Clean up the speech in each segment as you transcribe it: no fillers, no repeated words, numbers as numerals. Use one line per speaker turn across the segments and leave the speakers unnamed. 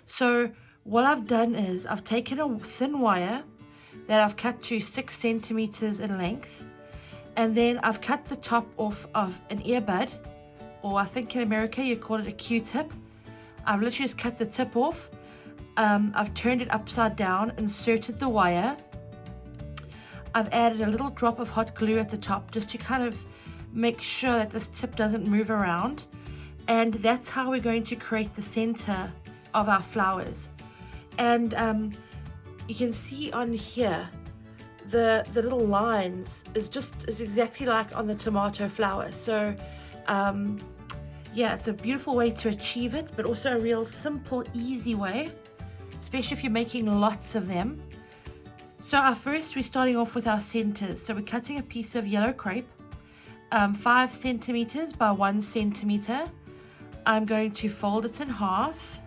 So what I've done is I've taken a thin wire that I've cut to 6 centimeters in length, and then I've cut the top off of an earbud, or I think in America you call it a Q-tip. I've literally just cut the tip off. I've turned it upside down, inserted the wire. I've added a little drop of hot glue at the top just to kind of make sure that this tip doesn't move around. And that's how we're going to create the center of our flowers. And you can see on here the little lines is exactly like on the tomato flower. So yeah, it's a beautiful way to achieve it, but also a real simple, easy way, especially if you're making lots of them. So we're starting off with our centers. So we're cutting a piece of yellow crepe, 5 centimeters by 1 centimeter. I'm going to fold it in half,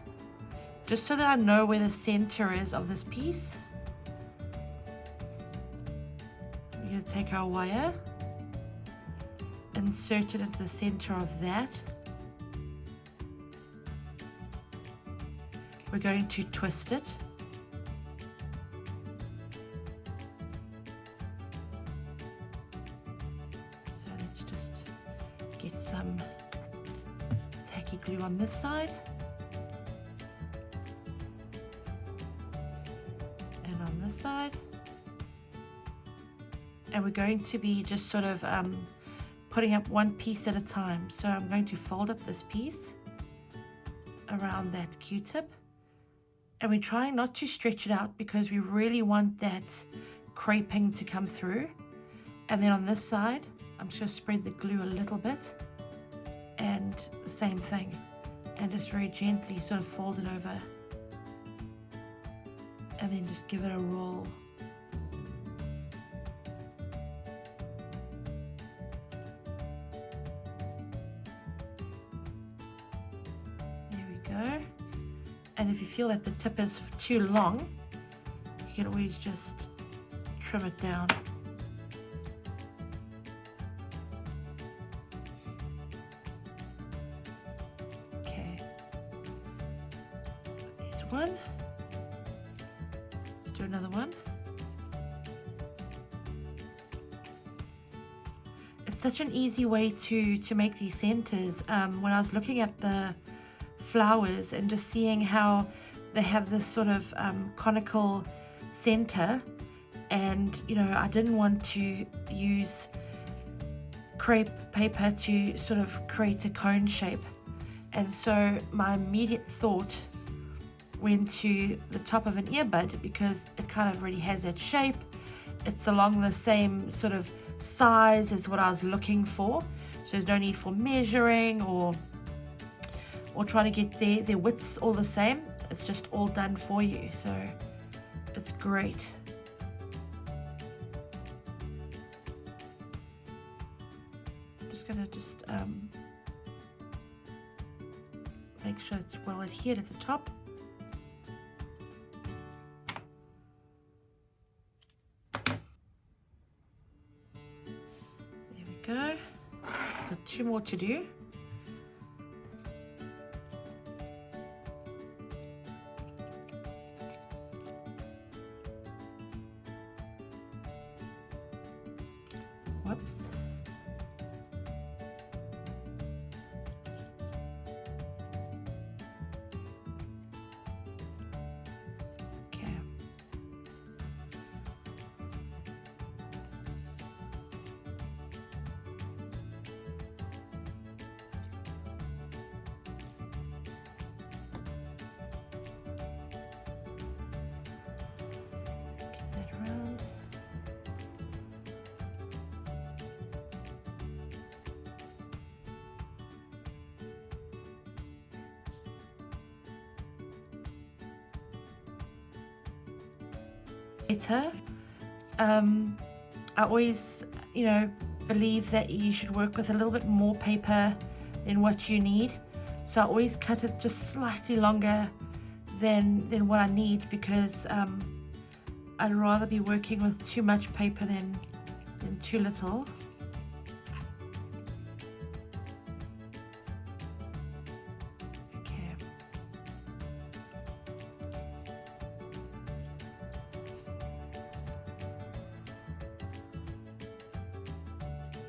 just so that I know where the center is of this piece. We're going to take our wire, insert it into the center of that. We're going to twist it. So let's just get some tacky glue on this side. And on this side. And we're going to be just sort of putting up one piece at a time. So I'm going to fold up this piece around that Q-tip. And we're trying not to stretch it out because we really want that creping to come through. And then on this side, I'm just going to spread the glue a little bit. And the same thing. And just very gently sort of fold it over. And then just give it a roll. There we go. And if you feel that the tip is too long, you can always just trim it down. Okay, there's one. Let's do another one. It's such an easy way to make these centers. When I was looking at the flowers and just seeing how they have this sort of conical center, and I didn't want to use crepe paper to sort of create a cone shape, and so my immediate thought went to the top of an earbud because it kind of already has that shape. It's along the same sort of size as what I was looking for, so there's no need for measuring or trying to get their widths all the same. It's just all done for you, so it's great. I'm just gonna make sure it's well adhered at the top. There we go. Got 2 more to do. Whoops. Okay. Get that around. I always, believe that you should work with a little bit more paper than what you need. So I always cut it just slightly longer than what I need, because I'd rather be working with too much paper than too little.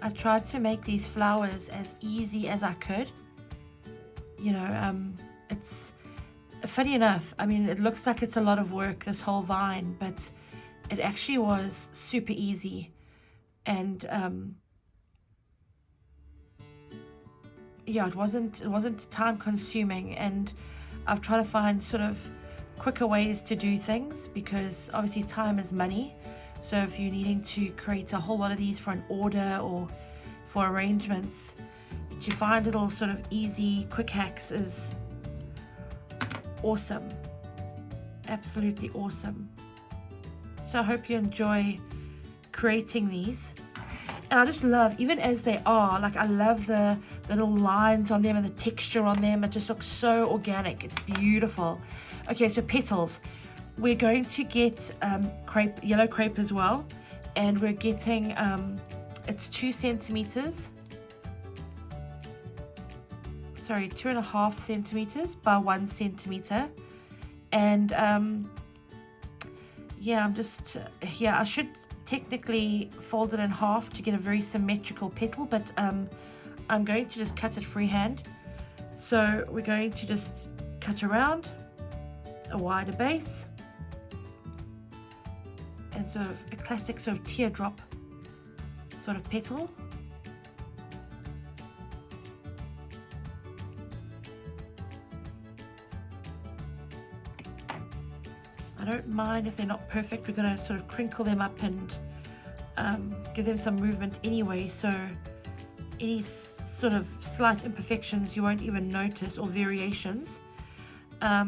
I tried to make these flowers as easy as I could. You know, it's funny enough, I mean, it looks like it's a lot of work, this whole vine, but it actually was super easy. And yeah, it wasn't time consuming, and I've tried to find sort of quicker ways to do things, because obviously time is money. So if you're needing to create a whole lot of these for an order or for arrangements, to find little sort of easy quick hacks is awesome. Absolutely awesome. So I hope you enjoy creating these. And I just love, even as they are, like I love the little lines on them and the texture on them. It just looks so organic. It's beautiful. Okay, so petals. We're going to get crepe, yellow crepe as well. And we're getting, it's 2 centimeters. Sorry, 2.5 centimeters by 1 centimeter. And yeah, I'm just, yeah, I should technically fold it in half to get a very symmetrical petal, but I'm going to just cut it freehand. So we're going to just cut around a wider base and sort of a classic sort of teardrop sort of petal. I don't mind if they're not perfect. We're going to sort of crinkle them up and give them some movement anyway, so any sort of slight imperfections you won't even notice, or variations. Let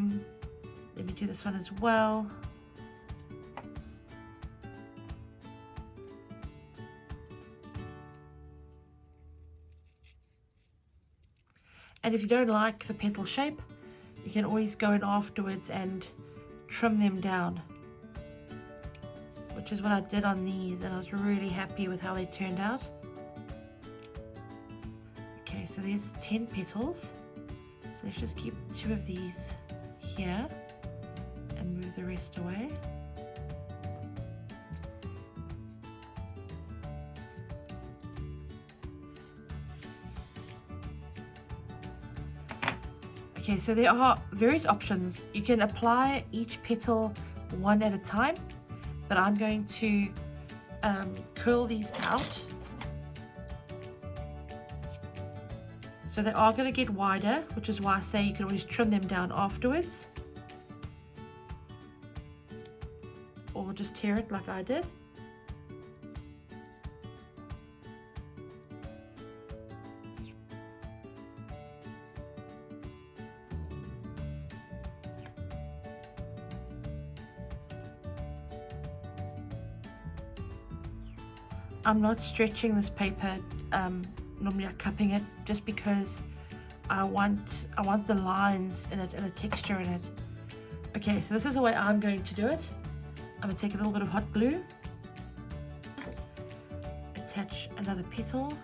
me do this one as well. And if you don't like the petal shape, you can always go in afterwards and trim them down, which is what I did on these, and I was really happy with how they turned out. Okay, so there's 10 petals. So let's just keep 2 of these here and move the rest away. Okay, so there are various options. You can apply each petal one at a time, but I'm going to curl these out. So they are going to get wider, which is why I say you can always trim them down afterwards. Or just tear it like I did. I'm not stretching this paper, normally I'm cupping it, just because I want the lines in it and the texture in it. Okay, so this is the way I'm going to do it. I'm going to take a little bit of hot glue, attach another petal,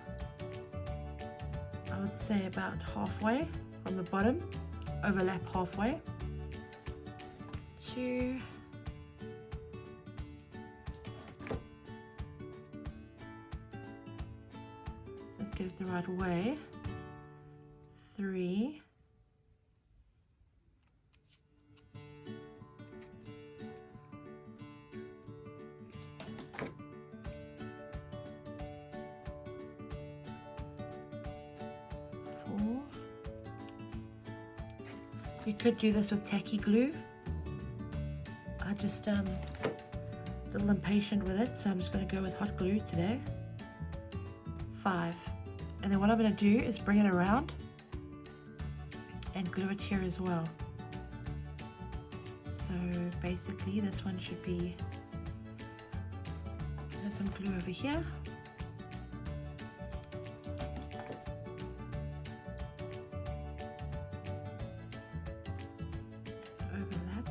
I would say about halfway from the bottom, overlap halfway, 2, get it the right way, 3, 4. You could do this with tacky glue. I just a little impatient with it, so I'm just going to go with hot glue today. 5. And then what I'm going to do is bring it around and glue it here as well. So basically this one should be, there's some glue over here. Overlap.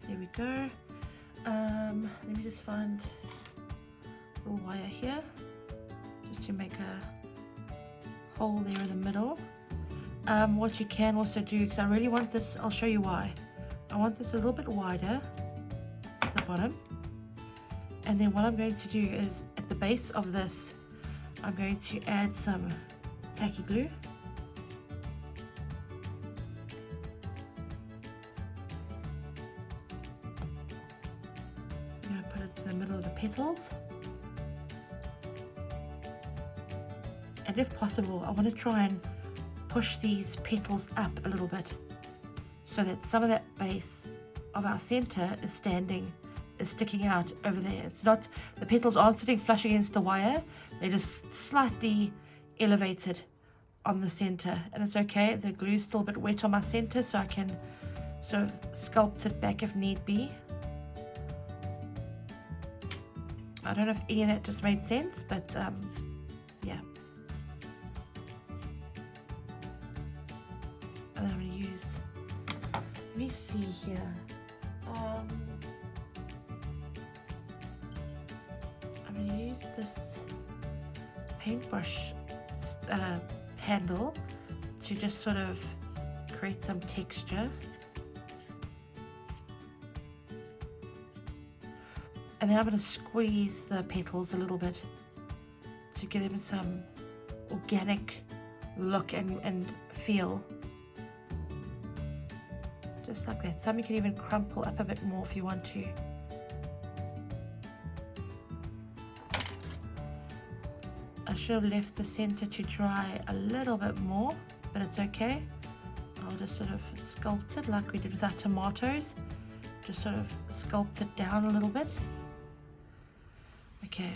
There we go. Let me just find a little wire here, just to make a hole there in the middle. What you can also do, because I really want this, I'll show you why. I want this a little bit wider at the bottom. And then what I'm going to do is at the base of this, I'm going to add some tacky glue. I'm going to put it to the middle of the petals. And if possible, I want to try and push these petals up a little bit so that some of that base of our center is sticking out over there. It's not, the petals aren't sitting flush against the wire, they're just slightly elevated on the center, and it's okay. The glue's still a bit wet on my center, so I can sort of sculpt it back if need be. I don't know if any of that just made sense, but yeah. And then I'm going to use, let me see here. I'm going to use this paintbrush handle to just sort of create some texture. And then I'm going to squeeze the petals a little bit to give them some organic look and feel. Just like that. Some you can even crumple up a bit more if you want to. I should have left the center to dry a little bit more, but it's okay. I'll just sort of sculpt it like we did with our tomatoes. Just sort of sculpt it down a little bit. Okay,